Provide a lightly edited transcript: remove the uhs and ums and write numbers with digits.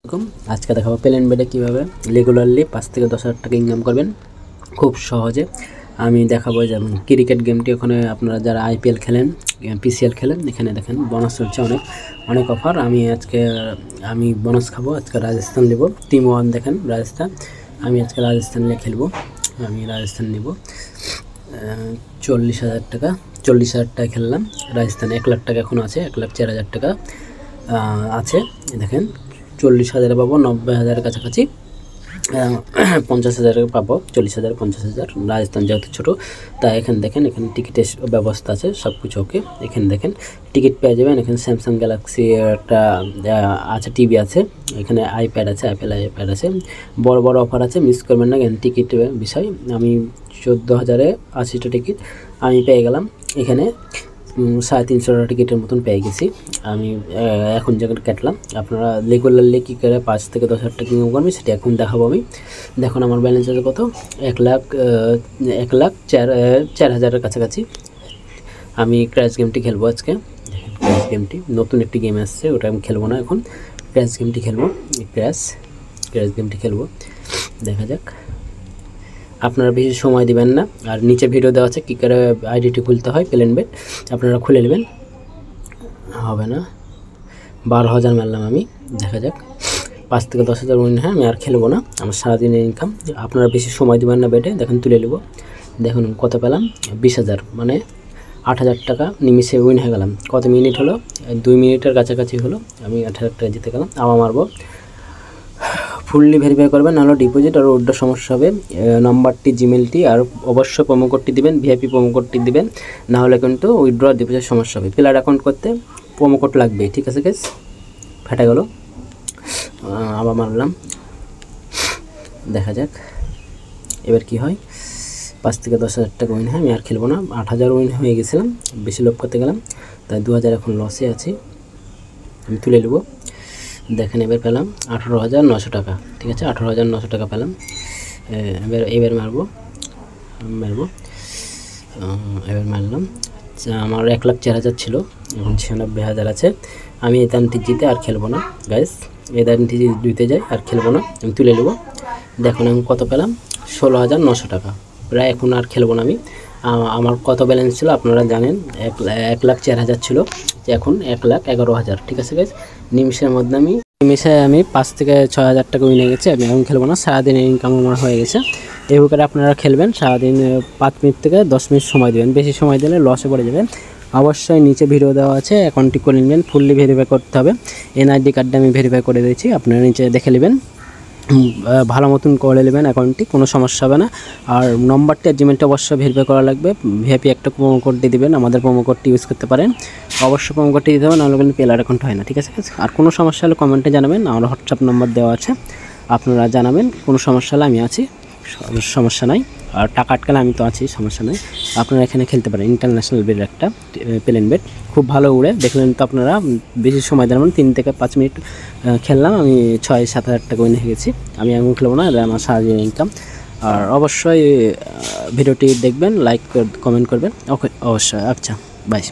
আজকে দেখাবো প্লেন বেডে কীভাবে রেগুলারলি 5 থেকে 10,000 টাকা ইনকাম করবেন খুব সহজে। আমি দেখাবো যেমন ক্রিকেট গেমটি, ওখানে আপনারা যারা আইপিএল খেলেন, পিসিএল খেলেন, এখানে দেখেন বোনাস চলছে অনেক অফার। আমি বোনাস খাবো আজকে, রাজস্থান নেব। টিম 1 দেখেন রাজস্থান, আমি আজকে রাজস্থান নিয়ে খেলবো। আমি রাজস্থান নেব 40,000 টাকা, 40,000 টাকা খেললাম। রাজস্থান 1 লাখ টাকা এখন আছে, 1,04,000 টাকা আছে। দেখেন 40,000 পাবো, 90,000 কাছাকাছি, 50,000 পাবো, 40,000 50,000। রাজস্থান যেহেতু ছোটো, তাই এখানে দেখেন, এখানে টিকিটের ব্যবস্থা আছে, সব কিছু ওকে। এখানে দেখেন টিকিট পেয়ে যাবেন। এখানে স্যামসাং গ্যালাক্সি একটা আছে, টিভি আছে, এখানে আইপ্যাড আছে, আইপ্যাড আছে। বড় অফার আছে, মিস করবেন না। এখানে টিকিট বিষয়, আমি 14,000-এ 80টা টিকিট আমি পেয়ে গেলাম। এখানে 350 টাকা টিকিটের মতন পেয়ে গেছি আমি। এখন যেখানে কাটলাম, আপনারা রেগুলারলি কী করে 5 থেকে 10,000 টাকা ইনকাম করবেন সেটা এখন দেখাবো আমি। দেখুন আমার ব্যালেন্স আছে কত, 1,04,000-এর কাছাকাছি। আমি ক্র্যাশ গেমটি খেলবো আজকে। ক্র্যাশ গেমটি নতুন একটি গেম আসছে, ওটা আমি খেলবো না এখন। ক্র্যাশ গেমটি খেলবো, ক্র্যাশ গেমটি খেলবো, দেখা যাক। আপনারা বেশি সময় দিবেন না, আর নিচে ভিডিও দেওয়া আছে কী করে আইডিটি খুলতে হয় প্লেন বেড, আপনারা খুলে নেবেন। হবে না, 12,000 মারলাম আমি, দেখা যাক। 5 থেকে 10,000 উইন হয়, আমি আর খেলবো না, আমার সারাদিনের ইনকাম। আপনারা বেশি সময় দিবেন না বেডে, দেখেন তুলে নেব। দেখুন কত পেলাম, 20,000, মানে 8,000 টাকা নিমিশে উইন হয়ে গেলাম। কত মিনিট হলো, 2 মিনিটের কাছাকাছি হলো, আমি 8,000 টাকা জিতে গেলাম। আবার মারবো, ফুললি ভেরিফাই করবেন, নাহলে ডিপোজিট আর উইথড্র সমস্যা হবে। নাম্বারটি, জিমেলটি, আর অবশ্যই প্রোমো কোডটি দিবেন, ভিআইপি প্রোমো কোডটি দিবেন, নাহলে কিন্তু উইথড্র ডিপোজিট সমস্যা হবে। প্লেয়ার অ্যাকাউন্ট করতে প্রোমো কোড লাগবে, ঠিক আছে গাইস। ফেটে গেল, আবার মারলাম, দেখা যাক এবার কি হয়। 5 থেকে 10,000 টাকা উইন হয়, আমি আর খেলবো না। 8,000 উইন হয়ে গেছিলাম, বেশি লোভ করতে গেলাম, তাই 2,000 এখন লসে আছি, আমি তুলে নেবো। দেখেন এবার পেলাম 18,900 টাকা, ঠিক আছে, 18,900 টাকা পেলাম। এবার মারবো, এবার মারলাম। আমার 1,04,000 ছিল, এখন 96,000 আছে। আমি এই দানটি জিতে আর খেলবো না গাইস, এই দানটি জিতে যাই আর খেলবো না, আমি তুলে নেবো। দেখুন আমি কত পেলাম, 16,900 টাকা প্রায়। এখন আর খেলবো না আমি। আমার কত ব্যালেন্স ছিল আপনারা জানেন, 1,04,000 ছিল, এখন 1,11,000, ঠিক আছে গাইস। নিমিষে আমি 5 থেকে 6,000 টাকা উইনে গেছে। আমি এখন খেলবো না, সারাদিনের ইনকাম আমার হয়ে গেছে। এই প্রকারে আপনারা খেলবেন, সারাদিন 5 মিনিট থেকে 10 মিনিট সময় দেবেন, বেশি সময় দিলে লসে পড়ে যাবেন। অবশ্যই নিচে ভিডিও দেওয়া আছে, অ্যাকাউন্টটি করে নেবেন, ফুললি ভেরিফাই করতে হবে। এনআইডি কার্ডটা আমি ভেরিফাই করে দিয়েছি, আপনারা নিচে দেখে নেবেন, ভালো মতন করে নেবেন অ্যাকাউন্টটি, কোনো সমস্যা হবে না। আর নম্বরটি আর জিমেলটা অবশ্যই ভেরিফাই করা লাগবে। ভিআইপি একটা প্রোমো কোড দিয়ে দেবেন, আমাদের প্রোমো কোডটি ইউজ করতে পারেন, অবশ্যই প্রোমো কোডটি দিতে হবে, নাহলে কিন্তু প্লেয়ার অ্যাকাউন্ট হয় না, ঠিক আছে। আর কোনো সমস্যা হলে কমেন্টে জানাবেন, আমার হোয়াটসঅ্যাপ নাম্বার দেওয়া আছে, আপনারা জানাবেন। কোনো সমস্যা হলে আমি আছি, সমস্যা নাই। আর টাকা আটকালে আমি তো আছি, সমস্যা নেই। আপনারা এখানে খেলতে পারেন, ইন্টারন্যাশনাল বেড একটা প্লেন বেড, খুব ভালো উড়ে। দেখলেন তো আপনারা, বেশি সময় দেন, 3 থেকে 5 মিনিট খেললাম, আমি 6-7,000 টাকা উইনে গেছি। আমি এখন খেলবো না, এটা আমার সারাদিনের ইনকাম। আর অবশ্যই ভিডিওটি দেখবেন, লাইক কমেন্ট করবেন, ওকে অবশ্যই। আচ্ছা, বাই।